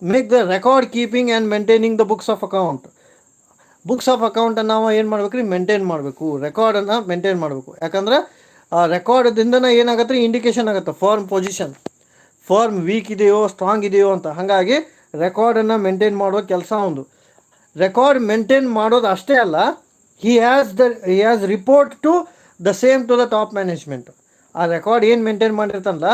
make the record keeping and maintaining the books of account. Books of ಅಕೌಂಟನ್ನು ನಾವು ಏನು ಮಾಡ್ಬೇಕು ರೀ? ಮೇಂಟೈನ್ ಮಾಡಬೇಕು, ರೆಕಾರ್ಡನ್ನು ಮೇಂಟೈನ್ ಮಾಡಬೇಕು. ಯಾಕಂದ್ರೆ ಆ ರೆಕಾರ್ಡ್ದಿಂದನೇ ಏನಾಗುತ್ತೆ ರೀ? ಇಂಡಿಕೇಶನ್ ಆಗುತ್ತೆ ಫರ್ಮ್ ಪೊಸಿಷನ್, ಫರ್ಮ್ ವೀಕ್ ಇದೆಯೋ ಸ್ಟ್ರಾಂಗ್ ಇದೆಯೋ ಅಂತ. ಹಾಗಾಗಿ ರೆಕಾರ್ಡನ್ನು ಮೇಂಟೈನ್ ಮಾಡೋ ಕೆಲಸ ಒಂದು. ರೆಕಾರ್ಡ್ ಮೇಂಟೈನ್ ಮಾಡೋದು ಅಷ್ಟೇ ಅಲ್ಲ, he has report to the same to the top management. ಆ ರೆಕಾರ್ಡ್ ಏನು ಮೇಂಟೈನ್ ಮಾಡಿರ್ತಾನಲ್ಲ,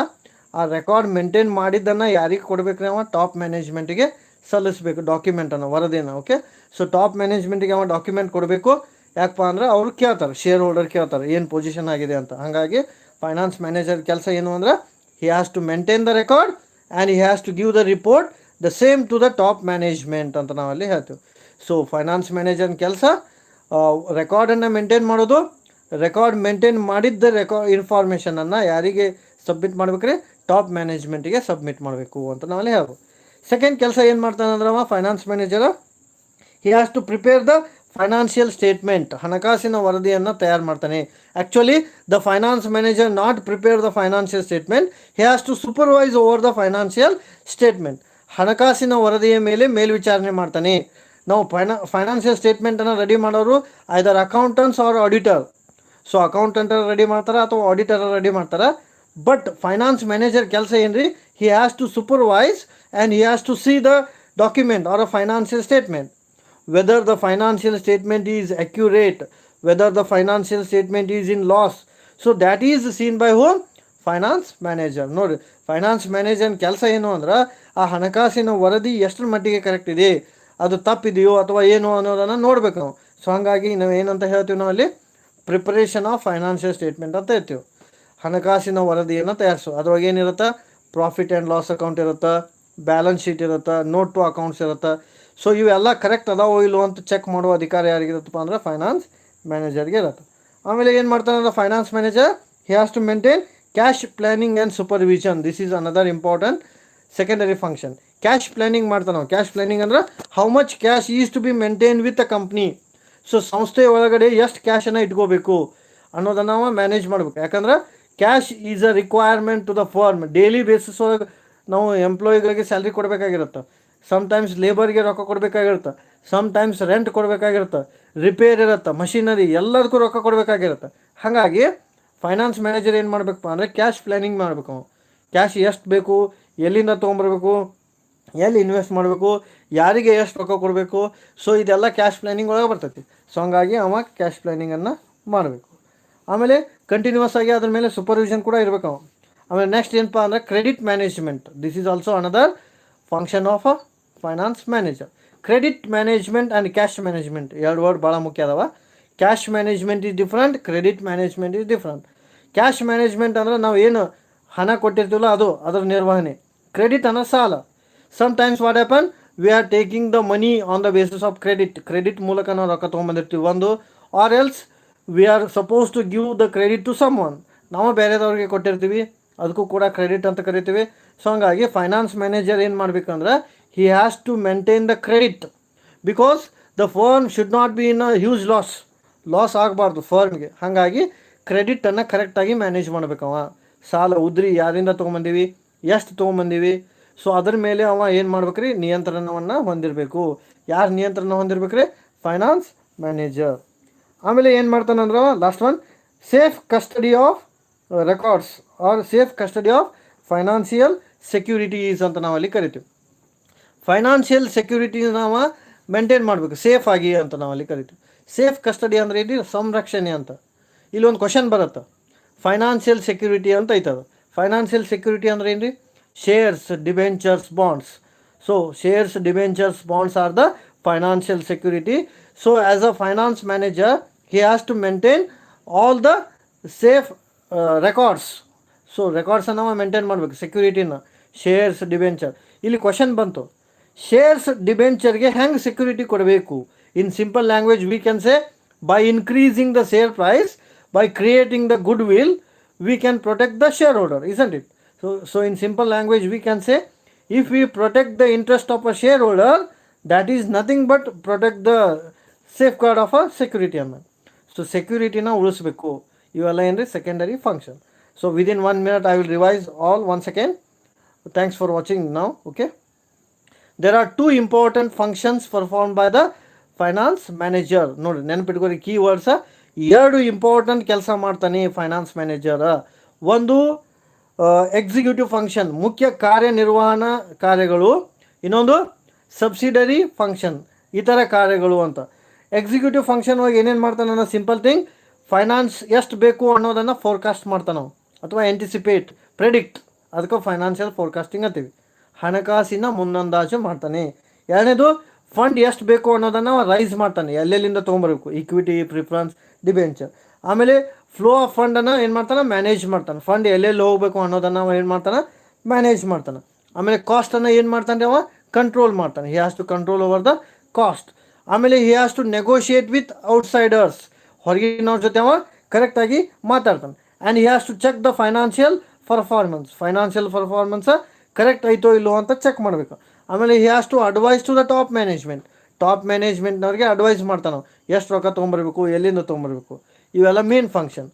ಆ ರೆಕಾರ್ಡ್ ಮೇಂಟೈನ್ ಮಾಡಿದ್ದನ್ನು ಯಾರಿಗೆ ಕೊಡಬೇಕು? ಅವ ಟಾಪ್ ಮ್ಯಾನೇಜ್ಮೆಂಟಿಗೆ ಸಲ್ಲಿಸಬೇಕು ಡಾಕ್ಯುಮೆಂಟನ್ನು, ವರದಿಯನ್ನು. ಓಕೆ, ಸೊ ಟಾಪ್ ಮ್ಯಾನೇಜ್ಮೆಂಟಿಗೆ ಅವ ಡಾಕ್ಯುಮೆಂಟ್ ಕೊಡಬೇಕು. ಯಾಕಪ್ಪ ಅಂದ್ರೆ ಅವರು ಕೇಳ್ತಾರೆ, ಶೇರ್ ಹೋಲ್ಡರ್ ಕೇಳ್ತಾರೆ ಏನು ಪೊಸಿಷನ್ ಆಗಿದೆ ಅಂತ. ಹಾಗಾಗಿ ಫೈನಾನ್ಸ್ ಮ್ಯಾನೇಜರ್ ಕೆಲಸ ಏನು ಅಂದ್ರೆ he has to maintain the record and he has to give the report the same to the top management ಅಂತ ನಾವಲ್ಲಿ ಹೇಳ್ತೀವಿ. ಸೊ ಫೈನಾನ್ಸ್ ಮ್ಯಾನೇಜರ್ನ ಕೆಲಸ ರೆಕಾರ್ಡನ್ನು ಮೇಂಟೈನ್ ಮಾಡೋದು. ರೆಕಾರ್ಡ್ ಮೇಂಟೈನ್ ಮಾಡಿದ್ದ ಇನ್ಫಾರ್ಮೇಷನನ್ನು ಯಾರಿಗೆ ಸಬ್ಮಿಟ್ ಮಾಡ್ಬೇಕ್ರಿ? ಟಾಪ್ ಮ್ಯಾನೇಜ್ಮೆಂಟಿಗೆ ಸಬ್ಮಿಟ್ ಮಾಡಬೇಕು ಅಂತ ನಾವಲ್ಲಿ ಹೇಳ್ಬೋದು. ಸೆಕೆಂಡ್ ಕೆಲಸ ಏನು ಮಾಡ್ತಾನೆ ಅಂದ್ರೆ finance manager he has to prepare the financial statement. ಹಣಕಾಸಿನ ವರದಿಯನ್ನು ತಯಾರು ಮಾಡ್ತಾನೆ. Actually the finance manager not prepare the financial statement, he has to supervise over the financial statement. ಹಣಕಾಸಿನ ವರದಿಯ ಮೇಲೆ ಮೇಲ್ವಿಚಾರಣೆ ಮಾಡ್ತಾನೆ. ನಾವು ಫೈನಾನ್ಷಿಯಲ್ ಸ್ಟೇಟ್ಮೆಂಟನ್ನು ರೆಡಿ ಮಾಡೋರು either accountants or auditor. So ಅಕೌಂಟೆಂಟರ್ ರೆಡಿ ಮಾಡ್ತಾರೆ ಅಥವಾ ಆಡಿಟರ್ ರೆಡಿ ಮಾಡ್ತಾರೆ. ಬಟ್ ಫೈನಾನ್ಸ್ ಮ್ಯಾನೇಜರ್ ಕೆಲಸ ಏನು ರೀ? He has to supervise and he has to see the document or a financial statement, whether the financial statement is accurate, whether the financial statement is in loss. So that is seen by whom? Finance manager. ನೋಡಿ, finance ಮ್ಯಾನೇಜರ್ನ ಕೆಲಸ ಏನು ಅಂದ್ರೆ ಆ ಹಣಕಾಸಿನ ವರದಿ ಎಷ್ಟರ ಮಟ್ಟಿಗೆ ಕರೆಕ್ಟ್ ಇದೆ, ಅದು ತಪ್ಪಿದೆಯೋ ಅಥವಾ ಏನು ಅನ್ನೋದನ್ನು ನೋಡ್ಬೇಕು ನಾವು. ಸೊ ಹಾಗಾಗಿ ನಾವು ಏನಂತ ಹೇಳ್ತೀವಿ, ನಾವು ಅಲ್ಲಿ ಪ್ರಿಪರೇಷನ್ ಆಫ್ ಫೈನಾನ್ಷಿಯಲ್ ಸ್ಟೇಟ್ಮೆಂಟ್ ಅಂತ ಹೇಳ್ತೀವಿ. ಹಣಕಾಸಿನ ವರದಿಯನ್ನು ತಯಾರಿಸು. ಅದ್ರೊಳಗೆ ಏನಿರುತ್ತೆ? ಪ್ರಾಫಿಟ್ ಆ್ಯಂಡ್ ಲಾಸ್ ಅಕೌಂಟ್ ಇರುತ್ತೆ, ಬ್ಯಾಲೆನ್ಸ್ ಶೀಟ್ ಇರುತ್ತೆ, ನೋಟ್ ಟು ಅಕೌಂಟ್ಸ್ ಇರುತ್ತೆ. ಸೊ ಇವೆಲ್ಲ ಕರೆಕ್ಟ್ ಅದಾವೋ ಇಲ್ಲೋ ಅಂತ ಚೆಕ್ ಮಾಡುವ ಅಧಿಕಾರ ಯಾರಿಗಿರುತ್ತಪ್ಪ ಅಂದ್ರೆ ಫೈನಾನ್ಸ್ ಮ್ಯಾನೇಜರ್ಗೆ ಇರುತ್ತೆ. ಆಮೇಲೆ ಏನು ಮಾಡ್ತಾನೆ ಅಂದ್ರೆ finance manager he has to maintain cash planning and supervision. This is another important secondary function. Cash planning ಮಾಡ್ತಾನೆ ನಾವು. ಕ್ಯಾಶ್ ಪ್ಲಾನಿಂಗ್ ಅಂದ್ರೆ how much cash is to be maintain with a company. So ಸಂಸ್ಥೆ ಒಳಗಡೆ ಎಷ್ಟು ಕ್ಯಾಶನ್ನು ಇಟ್ಕೋಬೇಕು ಅನ್ನೋದನ್ನು ನಾವು manage ಮಾಡಬೇಕು. ಯಾಕಂದ್ರೆ cash is a requirement to the firm. Daily basis ಒಳಗೆ ನಾವು ಎಂಪ್ಲಾಯಿಗಳಿಗೆ ಸ್ಯಾಲ್ರಿ ಕೊಡಬೇಕಾಗಿರುತ್ತೆ, ಸಮ್ಟೈಮ್ಸ್ ಲೇಬರ್ಗೆ ರೊಕ್ಕ ಕೊಡಬೇಕಾಗಿರುತ್ತೆ, ಸಮ್ಟೈಮ್ಸ್ ರೆಂಟ್ ಕೊಡಬೇಕಾಗಿರುತ್ತೆ, ರಿಪೇರ್ ಇರುತ್ತೆ, ಮಷಿನರಿ ಎಲ್ಲದಕ್ಕೂ ರೊಕ್ಕ ಕೊಡಬೇಕಾಗಿರುತ್ತೆ. ಹಾಗಾಗಿ ಫೈನಾನ್ಸ್ ಮ್ಯಾನೇಜರ್ ಏನು ಮಾಡಬೇಕಪ್ಪ ಅಂದರೆ ಕ್ಯಾಶ್ ಪ್ಲ್ಯಾನಿಂಗ್ ಮಾಡಬೇಕು. ಕ್ಯಾಶ್ ಎಷ್ಟು ಬೇಕು, ಎಲ್ಲಿಂದ ತೊಗೊಂಬರ್ಬೇಕು, ಎಲ್ಲಿ ಇನ್ವೆಸ್ಟ್ ಮಾಡಬೇಕು, ಯಾರಿಗೆ ಎಷ್ಟು ರೊಕ್ಕ ಕೊಡಬೇಕು. ಸೊ ಇದೆಲ್ಲ ಕ್ಯಾಶ್ ಪ್ಲ್ಯಾನಿಂಗ್ ಒಳಗೆ ಬರ್ತೈತಿ. ಸೊ ಹಂಗಾಗಿ ಅವ ಕ್ಯಾಶ್ ಪ್ಲ್ಯಾನಿಂಗನ್ನು ಮಾಡಬೇಕು. ಆಮೇಲೆ ಕಂಟಿನ್ಯೂಸ್ ಆಗಿ ಅದ್ರ ಮೇಲೆ ಸೂಪರ್ವಿಷನ್ ಕೂಡ ಇರಬೇಕು ಅವ. ಆಮೇಲೆ ನೆಕ್ಸ್ಟ್ ಏನಪ್ಪ ಅಂದರೆ credit management. This is also another function of a finance manager. Credit management and cash management ಎರಡು ವರ್ಡ್ ಭಾಳ ಮುಖ್ಯ ಅದಾವ. Cash management is different, credit management is different. Cash management ಅಂದರೆ ನಾವು ಏನು ಹಣ ಕೊಟ್ಟಿರ್ತೀವಲ್ಲ ಅದರ ನಿರ್ವಹಣೆ. ಕ್ರೆಡಿಟ್ ಅನ್ನೋ ಸಾಲ. Sometimes what happen, we are taking the money on the basis of credit ಮೂಲಕ ನಾವು ರೊಕ್ಕ ತೊಗೊಂಬಂದಿರ್ತೀವಿ ಒಂದು. Or else we are suppose to give the credit to someone, ನಾವು ಬೇರೆದವ್ರಿಗೆ ಕೊಟ್ಟಿರ್ತೀವಿ, ಅದಕ್ಕೂ ಕೂಡ ಕ್ರೆಡಿಟ್ ಅಂತ ಕರಿತೀವಿ. ಸೊ ಹಂಗಾಗಿ ಫೈನಾನ್ಸ್ ಮ್ಯಾನೇಜರ್ ಏನು ಮಾಡಬೇಕಂದ್ರೆ he has to maintain the credit because the firm should not be in a huge loss ಆಗಬಾರ್ದು ಫರ್ಮ್ಗೆ. ಹಾಗಾಗಿ ಕ್ರೆಡಿಟನ್ನು ಕರೆಕ್ಟಾಗಿ ಮ್ಯಾನೇಜ್ ಮಾಡಬೇಕವ. ಸಾಲ ಉದ್ರಿ ಯಾರಿಂದ ತೊಗೊಂಬಂದೀವಿ, ಎಷ್ಟು ತೊಗೊಂಬಂದೀವಿ, ಸೊ ಅದ್ರ ಮೇಲೆ ಅವ ಏನು ಮಾಡ್ಬೇಕ್ರಿ, ನಿಯಂತ್ರಣವನ್ನು ಹೊಂದಿರಬೇಕು. ಯಾರು ನಿಯಂತ್ರಣ ಹೊಂದಿರ್ಬೇಕ್ರಿ? Finance manager. ಆಮೇಲೆ ಏನು ಮಾಡ್ತಾನಂದ್ರೆ last one, safe custody of records or safe custody of financial securities ಅಂತ ನಾವಲ್ಲಿ ಕರಿತೀವಿ. ಫೈನಾನ್ಷಿಯಲ್ ಸೆಕ್ಯೂರಿಟಿ ನಾವು ಮೇಂಟೈನ್ ಮಾಡಬೇಕು ಸೇಫ್ ಆಗಿ ಅಂತ ನಾವಲ್ಲಿ ಕರಿತೀವಿ. ಸೇಫ್ ಕಸ್ಟಡಿ ಅಂದರೆ ಇದು ಸಂರಕ್ಷಣೆ ಅಂತ. ಇಲ್ಲೊಂದು ಕ್ವಶನ್ ಬರುತ್ತೆ, ಫೈನಾನ್ಷಿಯಲ್ ಸೆಕ್ಯೂರಿಟಿ ಅಂತ ಐತದ. ಫೈನಾನ್ಷಿಯಲ್ ಸೆಕ್ಯೂರಿಟಿ ಅಂದರೆ ಏನು ರೀ? Shares, debentures, bonds. So shares, debentures, bonds are the financial security. So as a finance manager he has to maintain all the safe records. So ರೆಕಾರ್ಡ್ಸನ್ನು ಮೇಂಟೈನ್ ಮಾಡಬೇಕು, ಸೆಕ್ಯೂರಿಟಿನ. Shares, debenture. ಇಲ್ಲಿ question ಬಂತು, shares ಡಿಬೆಂಚರ್ಗೆ ಹೆಂಗೆ ಸೆಕ್ಯೂರಿಟಿ ಕೊಡಬೇಕು? In simple language we can say by increasing the share price, by creating the goodwill, we can protect the shareholder, isn't it? So in simple language we can say, if we protect the interest of a shareholder, that is nothing but protect the safeguard of a security amount. So security na ulisbeku, iವೆಲ್ಲ ಏನ್ರಿ secondary function. So within 1 minute I will revise all once again. Thanks for watching now. Okay, there are two important functions performed by the finance manager. ನೋಡಿ ನೆನಪಿಟ್ಕೊರಿ, ಕೀವರ್ಡ್ಸ. ಎರಡು important ಕೆಲಸ ಮಾಡ್ತಾನೆ finance manager. ಒಂದು executive function, ಮುಖ್ಯ ಕಾರ್ಯನಿರ್ವಹಣಾ ಕಾರ್ಯಗಳು. ಇನ್ನೊಂದು subsidiary function, ಇತರ ಕಾರ್ಯಗಳು ಅಂತ. ಎಕ್ಸಿಕ್ಯೂಟಿವ್ ಫಂಕ್ಷನ್ ಒಳಗೆ ಏನೇನು ಮಾಡ್ತಾನೆ ಅನ್ನೋ ಸಿಂಪಲ್ ಥಿಂಗ್, ಫೈನಾನ್ಸ್ ಎಷ್ಟು ಬೇಕು ಅನ್ನೋದನ್ನು ಫೋರ್ಕಾಸ್ಟ್ ಮಾಡ್ತಾನೆ ಅಥವಾ ಆ್ಯಂಟಿಸಿಪೇಟ್, ಪ್ರೆಡಿಕ್ಟ್. ಅದಕ್ಕೆ ಫೈನಾನ್ಷಿಯಲ್ ಫೋರ್ಕಾಸ್ಟಿಂಗ್ ಅಂತೀವಿ. ಹಣಕಾಸಿನ ಮುನ್ನಂದಾಜು ಮಾಡ್ತಾನೆ. ಎರಡನೇದು, ಫಂಡ್ ಎಷ್ಟು ಬೇಕು ಅನ್ನೋದನ್ನು ರೈಸ್ ಮಾಡ್ತಾನೆ, ಎಲ್ಲೆಲ್ಲಿಂದ ತೊಗೊಂಬರ್ಬೇಕು, ಈಕ್ವಿಟಿ, ಪ್ರಿಫರೆನ್ಸ್, ಡಿಬೆಂಚರ್. ಆಮೇಲೆ ಫ್ಲೋ ಆಫ್ ಫಂಡನ್ನು ಏನು ಮಾಡ್ತಾನೆ, ಮ್ಯಾನೇಜ್ ಮಾಡ್ತಾನೆ. ಫಂಡ್ ಎಲ್ಲೆಲ್ಲಿ ಹೋಗಬೇಕು ಅನ್ನೋದನ್ನು ಏನು ಮಾಡ್ತಾನೆ, ಮ್ಯಾನೇಜ್ ಮಾಡ್ತಾನೆ. ಆಮೇಲೆ ಕಾಸ್ಟನ್ನು ಏನು ಮಾಡ್ತಾನೆ ಅವ, ಕಂಟ್ರೋಲ್ ಮಾಡ್ತಾನೆ. He has to control over the cost. ಆಮೇಲೆ he has to negotiate with outsiders, ಹೊರಗಿನವ್ರ ಜೊತೆ ಅವ ಕರೆಕ್ಟಾಗಿ ಮಾತಾಡ್ತಾನೆ. And he has to check the financial performance correct ಐತೋ ಇಲ್ಲೋ ಅಂತ ಚೆಕ್ ಮಾಡಬೇಕು. ಆಮೇಲೆ he has to advise to the top ಮ್ಯಾನೇಜ್ಮೆಂಟ್ನವ್ರಿಗೆ ಅಡ್ವೈಸ್ ಮಾಡ್ತಾನೆ, ಎಷ್ಟು ರೊಕ್ಕ ತೊಗೊಂಬರ್ಬೇಕು, ಎಲ್ಲಿಂದ ತೊಗೊಂಬರ್ಬೇಕು. ಇವೆಲ್ಲ ಮೇನ್ ಫಂಕ್ಷನ್.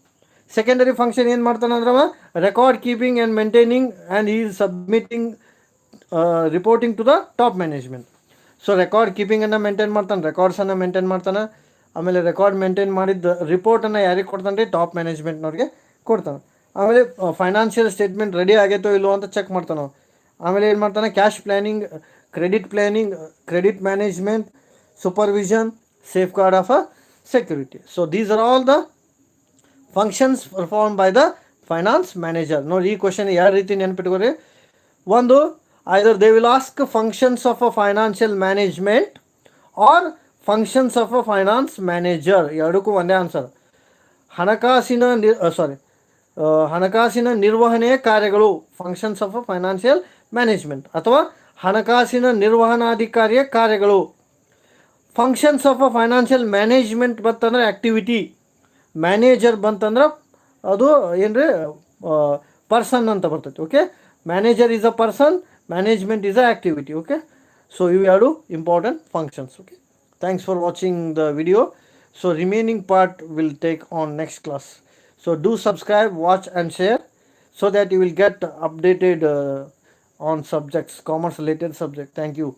ಸೆಕೆಂಡರಿ ಫಂಕ್ಷನ್ ಏನು ಮಾಡ್ತಾನೆ ಅಂದ್ರೆ ಅವ record keeping and maintaining and ಈ submitting reporting to the top management. So record ಕೀಪಿಂಗನ್ನು ಮೇಂಟೈನ್ ಮಾಡ್ತಾನೆ, ರೆಕಾರ್ಡ್ಸನ್ನು ಮೇಂಟೈನ್ ಮಾಡ್ತಾನೆ. ಆಮೇಲೆ ರೆಕಾರ್ಡ್ ಮೇಂಟೈನ್ ಮಾಡಿದ ರಿಪೋರ್ಟನ್ನು ಯಾರಿಗೆ ಕೊಡ್ತಾನೆ ರೀ, ಟಾಪ್ ಮ್ಯಾನೇಜ್ಮೆಂಟ್ನವ್ರಿಗೆ ಕೊಡ್ತಾನೆ. ಆಮೇಲೆ ಫೈನಾನ್ಷಿಯಲ್ ಸ್ಟೇಟ್ಮೆಂಟ್ ರೆಡಿ ಆಗೈತೋ ಇಲ್ಲೋ ಅಂತ ಚೆಕ್ ಮಾಡ್ತಾನೆ. ಆಮೇಲೆ ಏನು ಮಾಡ್ತಾನೆ, cash planning, credit management, supervision, safeguard of a security. So these are all the functions perform by the finance manager. ನೋಡಿ ಈ ಕ್ವಶನ್ ಯಾವ ರೀತಿ ನೆನ್ಪಿಟ್ಕೋರಿ. ಒಂದು, either they will ask functions of a financial management or functions of a finance manager, ಎರಡಕ್ಕೂ ಒಂದೇ answer. ಹಣಕಾಸಿನ ನಿರ್ವಹಣೆಯ ಕಾರ್ಯಗಳು, functions of a financial management, ಅಥವಾ ಹಣಕಾಸಿನ ನಿರ್ವಹಣಾಧಿಕಾರಿಯ ಕಾರ್ಯಗಳು. Functions of a financial management ಬಂತಂದ್ರೆ ಆ್ಯಕ್ಟಿವಿಟಿ, ಮ್ಯಾನೇಜರ್ ಬಂತಂದ್ರೆ ಅದು ಏನ್ರಿ ಪರ್ಸನ್ ಅಂತ ಬರ್ತೈತಿ. Okay, manager is a person, management is a activity. Okay, so ಇವು ಎರಡು important functions. Okay, thanks for watching the video. So remaining part will take on next class. So do subscribe, watch and share so that you will get updated on subjects, commerce related subject. Thank you.